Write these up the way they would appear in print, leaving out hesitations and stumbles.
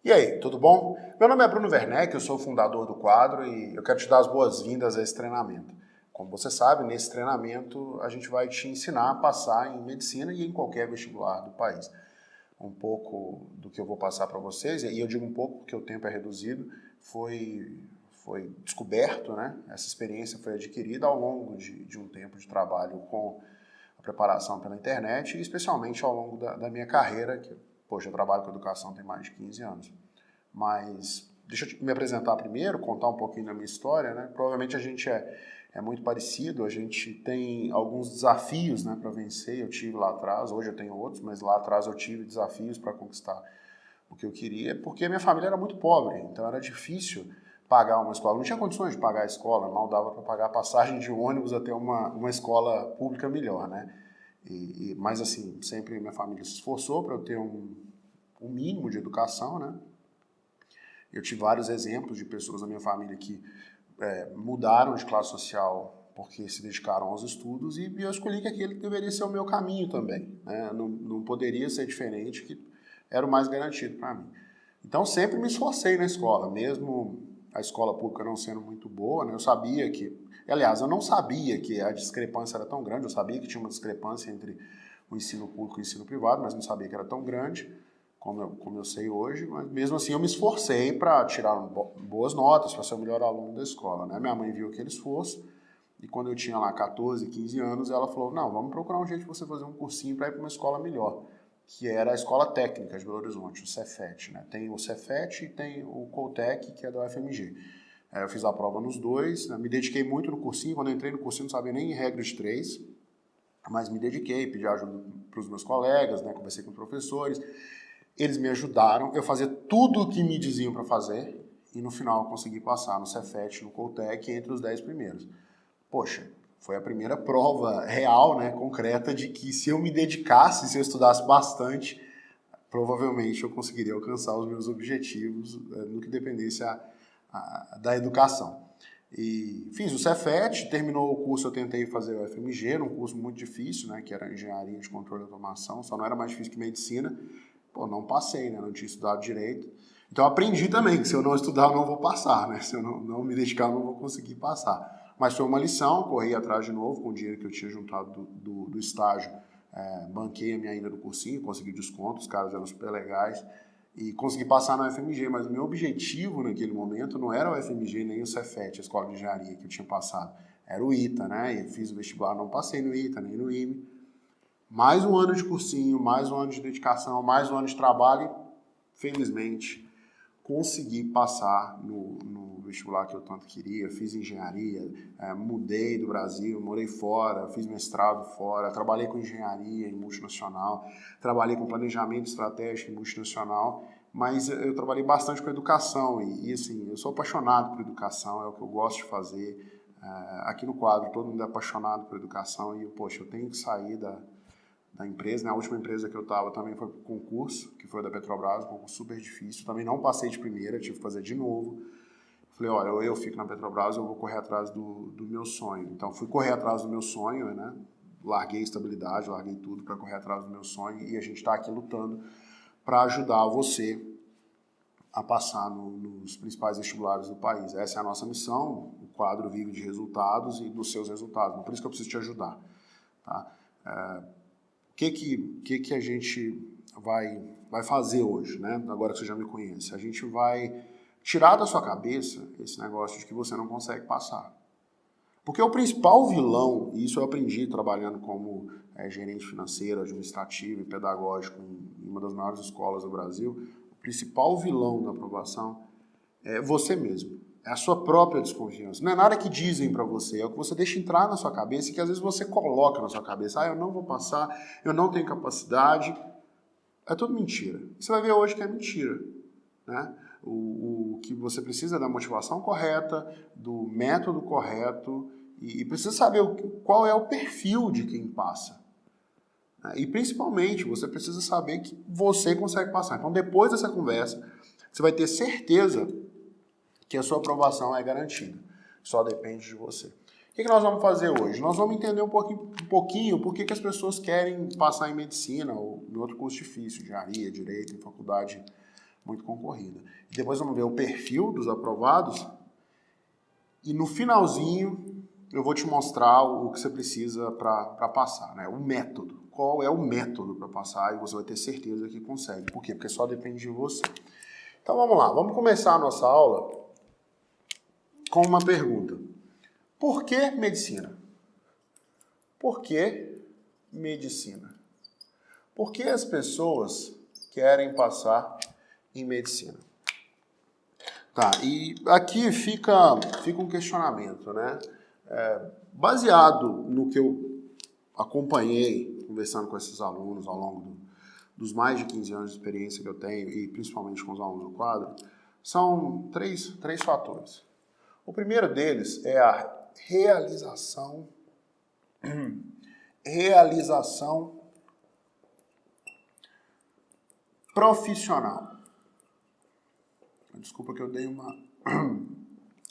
E aí, tudo bom? Meu nome é Bruno Werneck, eu sou o fundador do quadro e eu quero te dar as boas-vindas a esse treinamento. Como você sabe, nesse treinamento a gente vai te ensinar a passar em medicina e em qualquer vestibular do país. Um pouco do que eu vou passar para vocês, e eu digo um pouco porque o tempo é reduzido, foi descoberto, né? Essa experiência foi adquirida ao longo de um tempo de trabalho com a preparação pela internet e especialmente ao longo da minha carreira, que, poxa, eu trabalho com educação tem mais de 15 anos. Mas deixa eu me apresentar primeiro, contar um pouquinho da minha história, né? Provavelmente a gente é muito parecido, a gente tem alguns desafios, né, para vencer. Eu tive lá atrás, hoje eu tenho outros, mas lá atrás eu tive desafios para conquistar o que eu queria, porque minha família era muito pobre, então era difícil pagar uma escola. Não tinha condições de pagar a escola, mal dava para pagar a passagem de ônibus até uma escola pública melhor, né? Mas assim, sempre minha família se esforçou para eu ter um mínimo de educação, né? Eu tive vários exemplos de pessoas da minha família que mudaram de classe social porque se dedicaram aos estudos e eu escolhi que aquele deveria ser o meu caminho também, né? Não poderia ser diferente, que era o mais garantido para mim. Então sempre me esforcei na escola, mesmo a escola pública não sendo muito boa, né? Eu sabia que, aliás, eu não sabia que a discrepância era tão grande, eu sabia que tinha uma discrepância entre o ensino público e o ensino privado, mas não sabia que era tão grande como eu sei hoje, mas mesmo assim eu me esforcei para tirar boas notas, para ser o melhor aluno da escola, né? Minha mãe viu aquele esforço e quando eu tinha lá 14, 15 anos, ela falou, não, vamos procurar um jeito de você fazer um cursinho para ir para uma escola melhor, que era a Escola Técnica de Belo Horizonte, o Cefet, né? Tem o Cefet e tem o Coltec, que é da UFMG. Eu fiz a prova nos dois, né? Me dediquei muito no cursinho, quando eu entrei no cursinho não sabia nem regra de 3, mas me dediquei, pedi ajuda para os meus colegas, né? Conversei com os professores. Eles me ajudaram, eu fazia tudo o que me diziam para fazer e no final eu consegui passar no Cefet, no Coltec, entre os 10 primeiros. Poxa, foi a primeira prova real, né, concreta, de que se eu me dedicasse, se eu estudasse bastante, provavelmente eu conseguiria alcançar os meus objetivos no que dependesse da educação. E fiz o Cefet, terminou o curso, eu tentei fazer o FMG, era um curso muito difícil, né, que era Engenharia de Controle e Automação, só não era mais difícil que Medicina. Pô, não passei, né? Não tinha estudado direito. Então aprendi também que se eu não estudar eu não vou passar, né? Se eu não me dedicar eu não vou conseguir passar. Mas foi uma lição, corri atrás de novo com o dinheiro que eu tinha juntado do estágio. Banquei a minha ida do cursinho, consegui desconto, os caras eram super legais. E consegui passar na UFMG, mas o meu objetivo naquele momento não era o UFMG nem o Cefet, a Escola de Engenharia que eu tinha passado. Era o ITA, né? E fiz o vestibular, não passei no ITA, nem no IME. Mais um ano de cursinho, mais um ano de dedicação, mais um ano de trabalho e, felizmente, consegui passar no vestibular que eu tanto queria. Fiz engenharia, mudei do Brasil, morei fora, fiz mestrado fora, trabalhei com engenharia em multinacional, trabalhei com planejamento estratégico em multinacional, mas eu trabalhei bastante com educação e assim, eu sou apaixonado por educação, é o que eu gosto de fazer. Aqui no quadro, todo mundo é apaixonado por educação e, poxa, eu tenho que sair da empresa, né? A última empresa que eu estava também foi concurso, que foi da Petrobras, um concurso super difícil, também não passei de primeira, tive que fazer de novo. Falei, olha, ou eu fico na Petrobras, eu vou correr atrás do meu sonho. Então fui correr atrás do meu sonho, né? Larguei estabilidade, larguei tudo para correr atrás do meu sonho e a gente está aqui lutando para ajudar você a passar nos principais vestibulares do país. Essa é a nossa missão, o quadro vive de resultados e dos seus resultados, por isso que eu preciso te ajudar, tá? O que a gente vai fazer hoje, né? Agora que você já me conhece? A gente vai tirar da sua cabeça esse negócio de que você não consegue passar. Porque o principal vilão, e isso eu aprendi trabalhando como gerente financeiro, administrativo e pedagógico em uma das maiores escolas do Brasil, o principal vilão da aprovação é você mesmo. É a sua própria desconfiança. Não é nada que dizem para você, é o que você deixa entrar na sua cabeça e que às vezes você coloca na sua cabeça. Eu não vou passar, eu não tenho capacidade. É tudo mentira. Você vai ver hoje que é mentira, né? O que você precisa é da motivação correta, do método correto e precisa saber qual é o perfil de quem passa. E principalmente, você precisa saber que você consegue passar. Então, depois dessa conversa, você vai ter certeza que a sua aprovação é garantida. Só depende de você. O que nós vamos fazer hoje? Nós vamos entender um pouquinho por que as pessoas querem passar em medicina ou em outro curso difícil, engenharia, direito, em faculdade muito concorrida. Depois vamos ver o perfil dos aprovados e no finalzinho eu vou te mostrar o que você precisa para passar, né? O método. Qual é o método para passar e você vai ter certeza que consegue. Por quê? Porque só depende de você. Então vamos lá, vamos começar a nossa aula com uma pergunta. Por que medicina? Por que medicina? Por que as pessoas querem passar em medicina? Tá, e aqui fica um questionamento, né? Baseado no que eu acompanhei, conversando com esses alunos ao longo dos mais de 15 anos de experiência que eu tenho, e principalmente com os alunos do quadro, são três fatores. O primeiro deles é a realização profissional. Desculpa que eu dei uma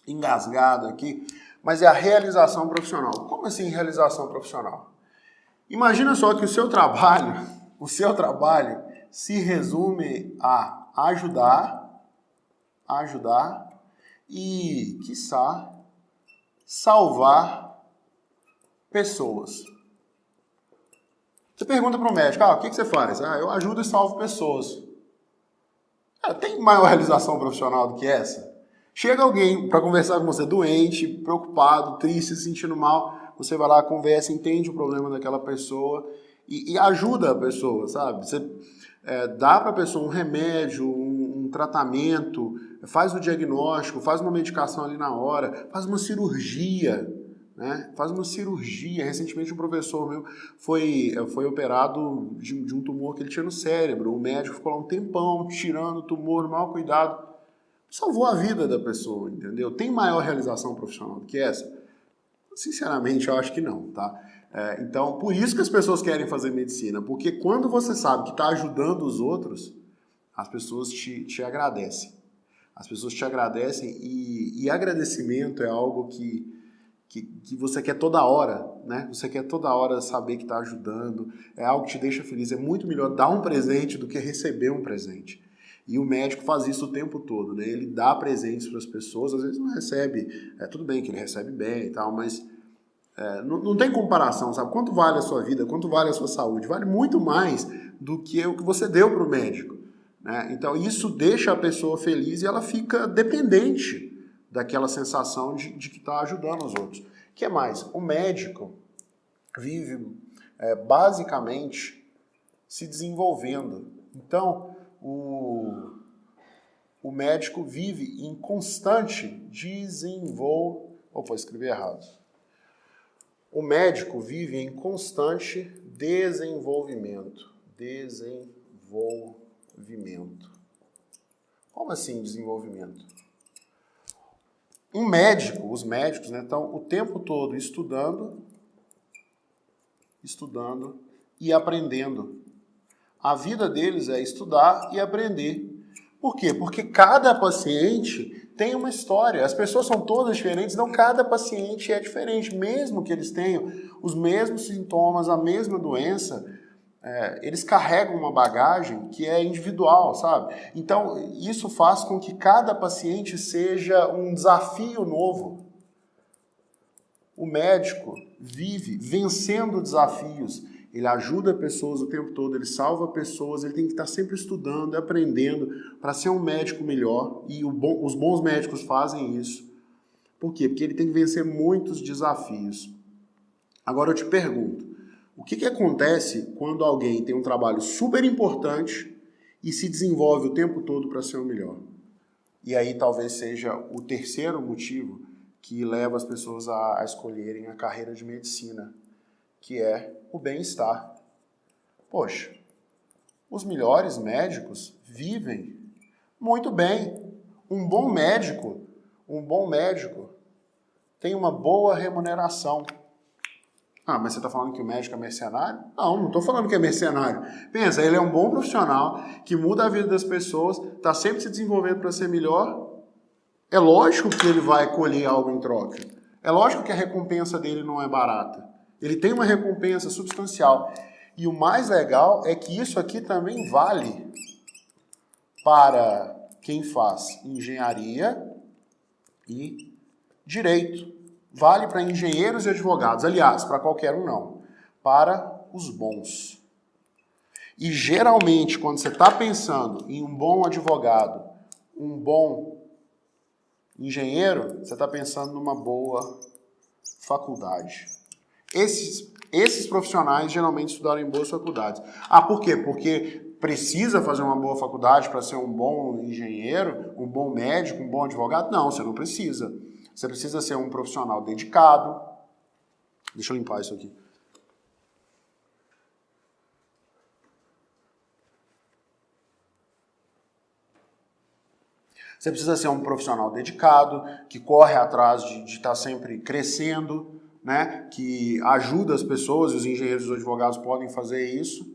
engasgada aqui, mas é a realização profissional. Como assim realização profissional? Imagina só que o seu trabalho se resume a ajudar e, quiçá, salvar pessoas. Você pergunta para o médico, o que você faz? Eu ajudo e salvo pessoas. Tem maior realização profissional do que essa? Chega alguém para conversar com você doente, preocupado, triste, se sentindo mal, você vai lá, conversa, entende o problema daquela pessoa e ajuda a pessoa, sabe? Você dá para a pessoa um remédio, um tratamento, faz o diagnóstico, faz uma medicação ali na hora, faz uma cirurgia, né? Faz uma cirurgia. Recentemente um professor meu foi operado de um tumor que ele tinha no cérebro. O médico ficou lá um tempão tirando o tumor, mal cuidado. Salvou a vida da pessoa, entendeu? Tem maior realização profissional do que essa? Sinceramente, eu acho que não, tá? Então, por isso que as pessoas querem fazer medicina, porque quando você sabe que está ajudando os outros, as pessoas te agradecem. As pessoas te agradecem e agradecimento é algo que você quer toda hora, né? Você quer toda hora saber que está ajudando, é algo que te deixa feliz. É muito melhor dar um presente do que receber um presente. E o médico faz isso o tempo todo, né? Ele dá presentes para as pessoas, às vezes não recebe, tudo bem que ele recebe bem e tal, mas não tem comparação, sabe? Quanto vale a sua vida, quanto vale a sua saúde? Vale muito mais do que o que você deu para o médico, né? Então isso deixa a pessoa feliz e ela fica dependente daquela sensação de que está ajudando os outros. O que mais? O médico vive basicamente se desenvolvendo. Então, o médico vive em constante desenvolvimento. Opa, escrevi errado. O médico vive em constante desenvolvimento. Desenvolvimento. Como assim desenvolvimento? Os médicos, né, estão o tempo todo estudando e aprendendo. A vida deles é estudar e aprender. Por quê? Porque cada paciente tem uma história. As pessoas são todas diferentes, então cada paciente é diferente. Mesmo que eles tenham os mesmos sintomas, a mesma doença, eles carregam uma bagagem que é individual, sabe? Então, isso faz com que cada paciente seja um desafio novo. O médico vive vencendo desafios. Ele ajuda pessoas o tempo todo, ele salva pessoas, ele tem que estar sempre estudando, aprendendo para ser um médico melhor. E os bons médicos fazem isso. Por quê? Porque ele tem que vencer muitos desafios. Agora eu te pergunto, o que acontece quando alguém tem um trabalho super importante e se desenvolve o tempo todo para ser o melhor? E aí talvez seja o terceiro motivo que leva as pessoas a escolherem a carreira de medicina, que é o bem-estar. Poxa, os melhores médicos vivem muito bem. Um bom médico tem uma boa remuneração. Mas você está falando que o médico é mercenário? Não estou falando que é mercenário. Pensa, ele é um bom profissional que muda a vida das pessoas, está sempre se desenvolvendo para ser melhor. É lógico que ele vai colher algo em troca. É lógico que a recompensa dele não é barata. Ele tem uma recompensa substancial. E o mais legal é que isso aqui também vale para quem faz engenharia e direito. Vale para engenheiros e advogados. Aliás, para qualquer um não. Para os bons. E geralmente, quando você está pensando em um bom advogado, um bom engenheiro, você está pensando numa boa faculdade. Esses profissionais geralmente estudaram em boas faculdades. Ah, por quê? Porque precisa fazer uma boa faculdade para ser um bom engenheiro, um bom médico, um bom advogado? Não, você não precisa. Você precisa ser um profissional dedicado. Deixa eu limpar isso aqui. Você precisa ser um profissional dedicado, que corre atrás de estar sempre crescendo, né? Que ajuda as pessoas, e os engenheiros e os advogados podem fazer isso.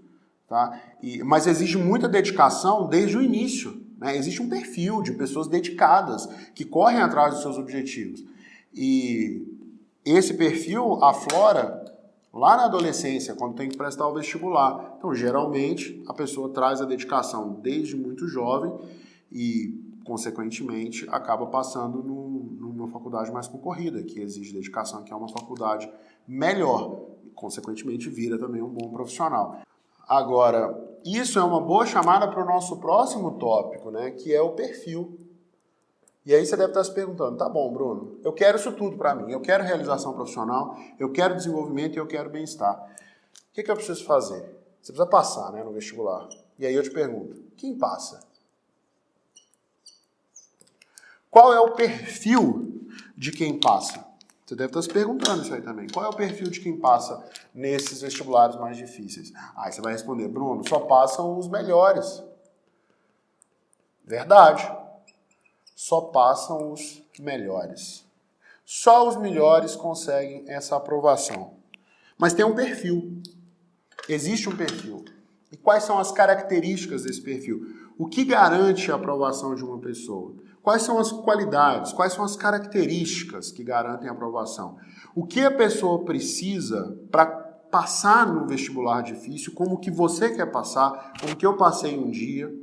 Tá? Mas exige muita dedicação desde o início. Né? Existe um perfil de pessoas dedicadas, que correm atrás dos seus objetivos. E esse perfil aflora lá na adolescência, quando tem que prestar o vestibular. Então, geralmente, a pessoa traz a dedicação desde muito jovem e consequentemente, acaba passando numa faculdade mais concorrida, que exige dedicação, que é uma faculdade melhor. E, consequentemente, vira também um bom profissional. Agora, isso é uma boa chamada para o nosso próximo tópico, né, que é o perfil. E aí você deve estar se perguntando, tá bom, Bruno, eu quero isso tudo para mim. Eu quero realização profissional, eu quero desenvolvimento e eu quero bem-estar. O que eu preciso fazer? Você precisa passar, né, no vestibular. E aí eu te pergunto, quem passa? Qual é o perfil de quem passa? Você deve estar se perguntando isso aí também. Qual é o perfil de quem passa nesses vestibulares mais difíceis? Aí você vai responder, Bruno, só passam os melhores. Verdade. Só passam os melhores. Só os melhores conseguem essa aprovação. Mas tem um perfil. Existe um perfil. E quais são as características desse perfil? O que garante a aprovação de uma pessoa? Quais são as qualidades, quais são as características que garantem a aprovação? O que a pessoa precisa para passar no vestibular difícil, como que você quer passar, como que eu passei um dia,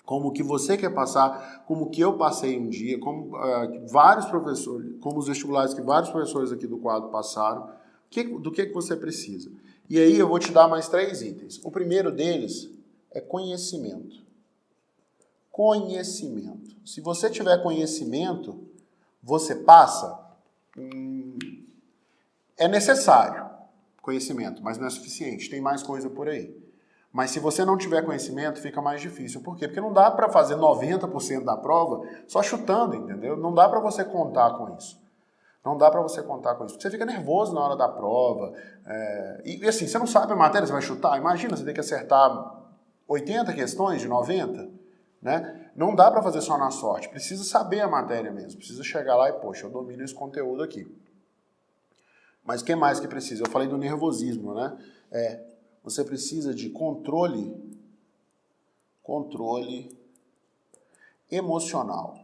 como que você quer passar, como que eu passei um dia, como vários professores, como os vestibulares que vários professores aqui do quadro passaram, do que você precisa. E aí eu vou te dar mais 3 itens. O primeiro deles é conhecimento. Conhecimento. Se você tiver conhecimento, você passa. É necessário conhecimento, mas não é suficiente. Tem mais coisa por aí. Mas se você não tiver conhecimento, fica mais difícil. Por quê? Porque não dá para fazer 90% da prova só chutando, entendeu? Não dá para você contar com isso. Não dá para você contar com isso. Você fica nervoso na hora da prova. E assim, você não sabe a matéria, você vai chutar. Imagina, você tem que acertar 80 questões de 90. Né? Não dá para fazer só na sorte, precisa saber a matéria mesmo, precisa chegar lá e, poxa, eu domino esse conteúdo aqui. Mas o que mais que precisa? Eu falei do nervosismo, né? Você precisa de controle emocional.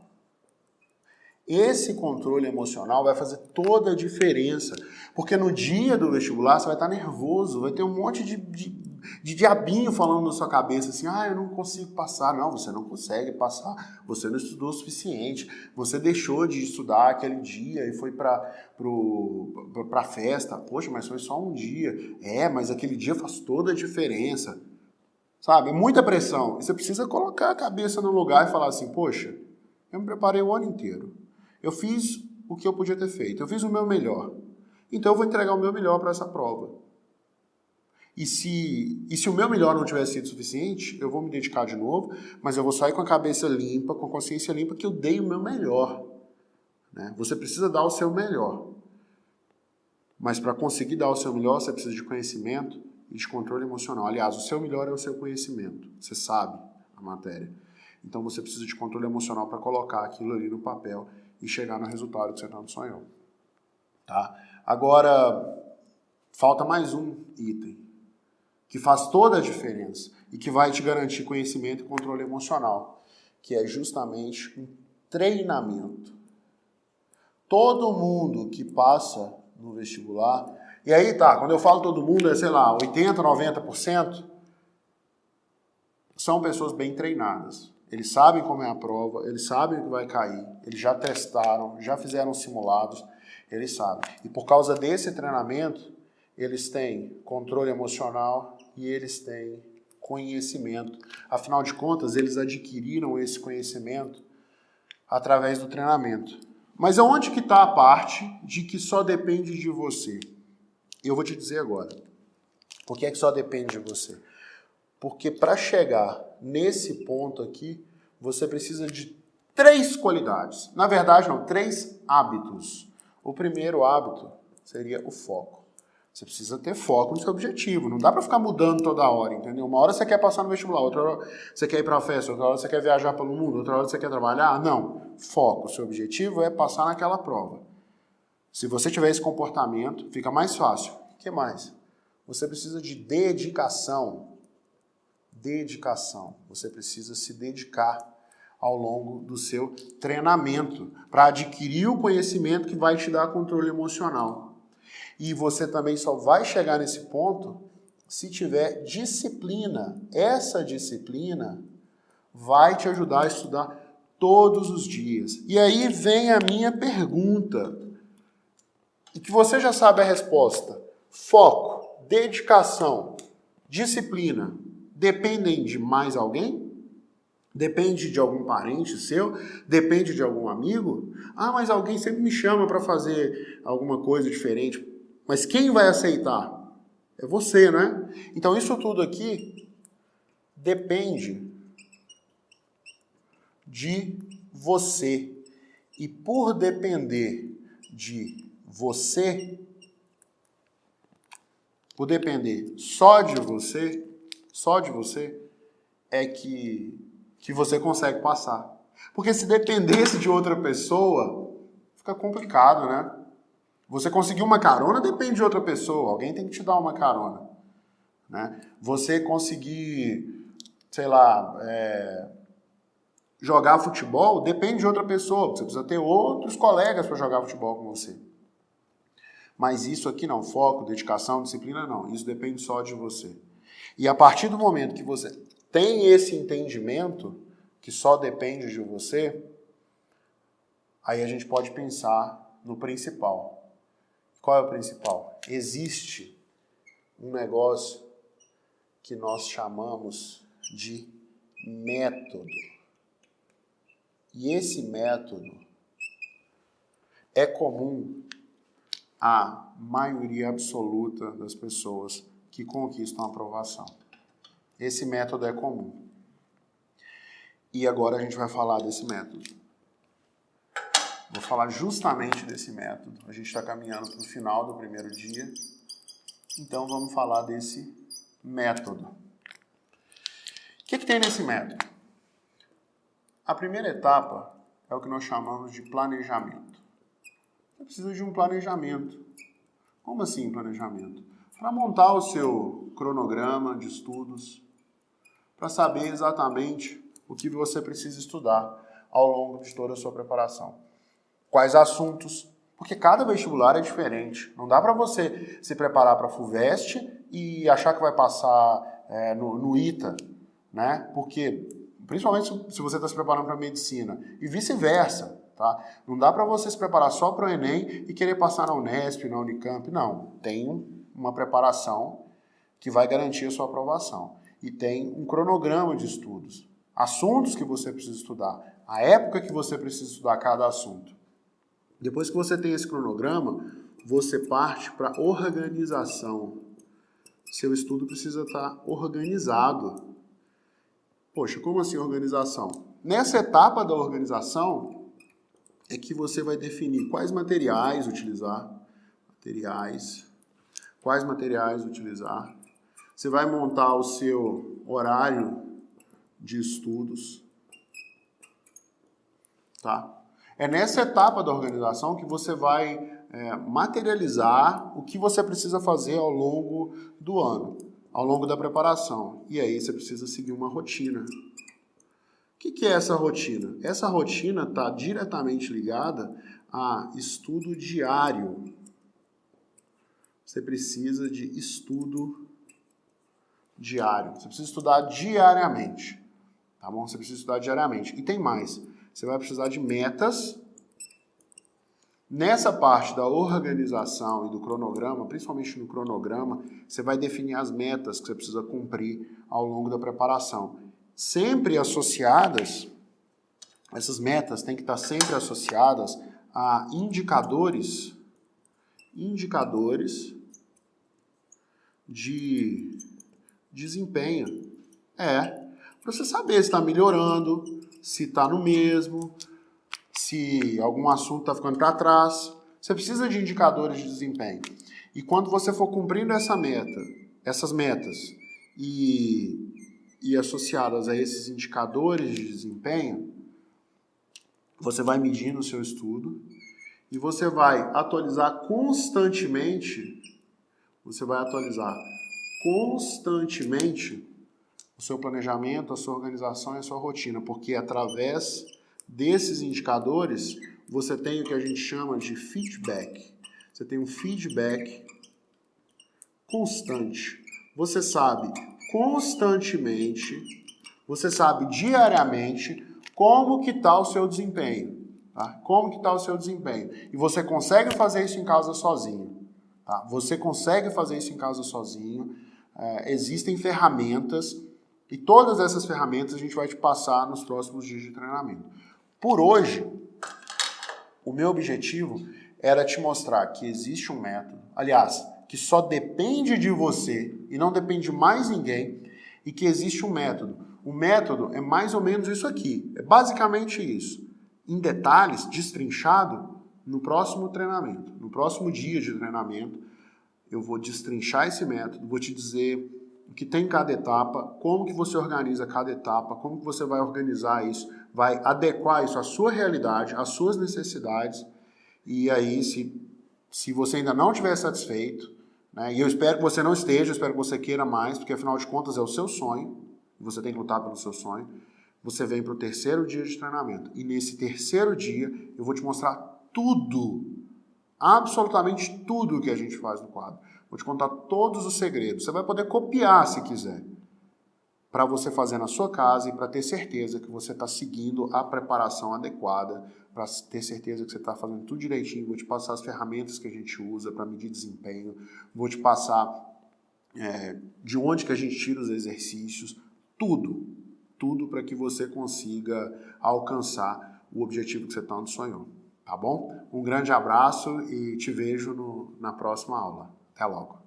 Esse controle emocional vai fazer toda a diferença, porque no dia do vestibular você vai estar nervoso, vai ter um monte de diabinho falando na sua cabeça assim, eu não consigo passar. Não, você não consegue passar, você não estudou o suficiente, você deixou de estudar aquele dia e foi para a festa. Poxa, mas foi só um dia. Mas aquele dia faz toda a diferença. Sabe, é muita pressão. Você precisa colocar a cabeça no lugar e falar assim, poxa, eu me preparei o ano inteiro. Eu fiz o que eu podia ter feito, eu fiz o meu melhor. Então eu vou entregar o meu melhor para essa prova. E se o meu melhor não tivesse sido suficiente, eu vou me dedicar de novo, mas eu vou sair com a cabeça limpa, com a consciência limpa, que eu dei o meu melhor. Né? Você precisa dar o seu melhor. Mas para conseguir dar o seu melhor, você precisa de conhecimento e de controle emocional. Aliás, o seu melhor é o seu conhecimento. Você sabe a matéria. Então você precisa de controle emocional para colocar aquilo ali no papel e chegar no resultado que você tanto sonhou. Tá? Agora, falta mais um item que faz toda a diferença e que vai te garantir conhecimento e controle emocional, que é justamente um treinamento. Todo mundo que passa no vestibular, e aí tá, quando eu falo todo mundo, sei lá, 80%, 90%, são pessoas bem treinadas. eles sabem como é a prova, eles sabem o que vai cair, eles já testaram, já fizeram simulados, eles sabem. E por causa desse treinamento, eles têm controle emocional e eles têm conhecimento. Afinal de contas, eles adquiriram esse conhecimento através do treinamento. Mas aonde que está a parte de que só depende de você? Eu vou te dizer agora. Por que é que só depende de você? Porque para chegar nesse ponto aqui, você precisa de 3 qualidades. Na verdade, não, 3 hábitos. O primeiro hábito seria o foco. Você precisa ter foco no seu objetivo. Não dá para ficar mudando toda hora, entendeu? Uma hora você quer passar no vestibular, outra hora você quer ir para a festa, outra hora você quer viajar pelo mundo, outra hora você quer trabalhar. Não. Foco. O seu objetivo é passar naquela prova. Se você tiver esse comportamento, fica mais fácil. O que mais? Você precisa de dedicação. Dedicação. Você precisa se dedicar ao longo do seu treinamento para adquirir o conhecimento que vai te dar controle emocional. E você também só vai chegar nesse ponto se tiver disciplina. Essa disciplina vai te ajudar a estudar todos os dias. E aí vem a minha pergunta, e que você já sabe a resposta. Foco, dedicação, disciplina, dependem de mais alguém? Depende de algum parente seu? Depende de algum amigo? Ah, mas alguém sempre me chama para fazer alguma coisa diferente. Mas quem vai aceitar? É você, né? Então isso tudo aqui depende de você. E por depender de você, por depender só de você, é que você consegue passar. Porque se dependesse de outra pessoa, fica complicado, né? Você conseguir uma carona depende de outra pessoa, alguém tem que te dar uma carona, né? Você conseguir, sei lá, jogar futebol depende de outra pessoa, você precisa ter outros colegas para jogar futebol com você. Mas isso aqui não, foco, dedicação, disciplina não, isso depende só de você. E a partir do momento que você tem esse entendimento, que só depende de você, aí a gente pode pensar no principal. Qual é o principal? Existe um negócio que nós chamamos de método. E esse método é comum à maioria absoluta das pessoas que conquistam a aprovação. Esse método é comum. E agora a gente vai falar desse método. Vou falar justamente desse método. A gente está caminhando para o final do primeiro dia. Então vamos falar desse método. O que tem nesse método? A primeira etapa é o que nós chamamos de planejamento. Você precisa de um planejamento. Como assim planejamento? Para montar o seu cronograma de estudos, para saber exatamente o que você precisa estudar ao longo de toda a sua preparação. Quais assuntos, porque cada vestibular é diferente. Não dá para você se preparar para a FUVEST e achar que vai passar no ITA, né? Porque, principalmente se você está se preparando para medicina, e vice-versa, tá? Não dá para você se preparar só para o Enem e querer passar na Unesp, na Unicamp, não. Tem uma preparação que vai garantir a sua aprovação. E tem um cronograma de estudos, assuntos que você precisa estudar, a época que você precisa estudar cada assunto. Depois que você tem esse cronograma, você parte para a organização. Seu estudo precisa estar organizado. Poxa, como assim organização? Nessa etapa da organização é que você vai definir quais materiais utilizar. Quais materiais utilizar. Você vai montar o seu horário de estudos. Tá? É nessa etapa da organização que você vai materializar o que você precisa fazer ao longo do ano, ao longo da preparação. E aí você precisa seguir uma rotina. O que é essa rotina? Essa rotina está diretamente ligada a estudo diário. Você precisa de estudo diário. Você precisa estudar diariamente. tá bom? Você precisa estudar diariamente. E tem mais, você vai precisar de metas. Nessa parte da organização e do cronograma, principalmente no cronograma, você vai definir as metas que você precisa cumprir ao longo da preparação. Sempre associadas, essas metas têm que estar sempre associadas a indicadores de desempenho. Para você saber se está melhorando, se está no mesmo, se algum assunto está ficando para trás. Você precisa de indicadores de desempenho. E quando você for cumprindo essas metas e associadas a esses indicadores de desempenho, você vai medindo o seu estudo e você vai atualizar constantemente, o seu planejamento, a sua organização e a sua rotina, porque através desses indicadores você tem o que a gente chama de feedback. Você tem um feedback constante. Você sabe constantemente, você sabe diariamente como que está o seu desempenho. Tá? Como que está o seu desempenho. E você consegue fazer isso em casa sozinho. Tá? Você consegue fazer isso em casa sozinho. Existem ferramentas e todas essas ferramentas a gente vai te passar nos próximos dias de treinamento. Por hoje, o meu objetivo era te mostrar que existe um método, aliás, que só depende de você e não depende de mais ninguém, e que existe um método. O método é mais ou menos isso aqui, é basicamente isso. Em detalhes, destrinchado, no próximo treinamento, no próximo dia de treinamento, eu vou destrinchar esse método, vou te dizer o que tem em cada etapa, como que você organiza cada etapa, como que você vai organizar isso, vai adequar isso à sua realidade, às suas necessidades, e aí se você ainda não estiver satisfeito, né, e eu espero que você não esteja, eu espero que você queira mais, porque afinal de contas é o seu sonho, você tem que lutar pelo seu sonho, você vem para o terceiro dia de treinamento, e nesse terceiro dia eu vou te mostrar tudo, absolutamente tudo o que a gente faz no quadro. Vou te contar todos os segredos. Você vai poder copiar se quiser, para você fazer na sua casa e para ter certeza que você está seguindo a preparação adequada, para ter certeza que você está fazendo tudo direitinho. Vou te passar as ferramentas que a gente usa para medir desempenho, vou te passar de onde que a gente tira os exercícios, tudo para que você consiga alcançar o objetivo que você tanto sonhou. Tá bom? Um grande abraço e te vejo na próxima aula. Até logo.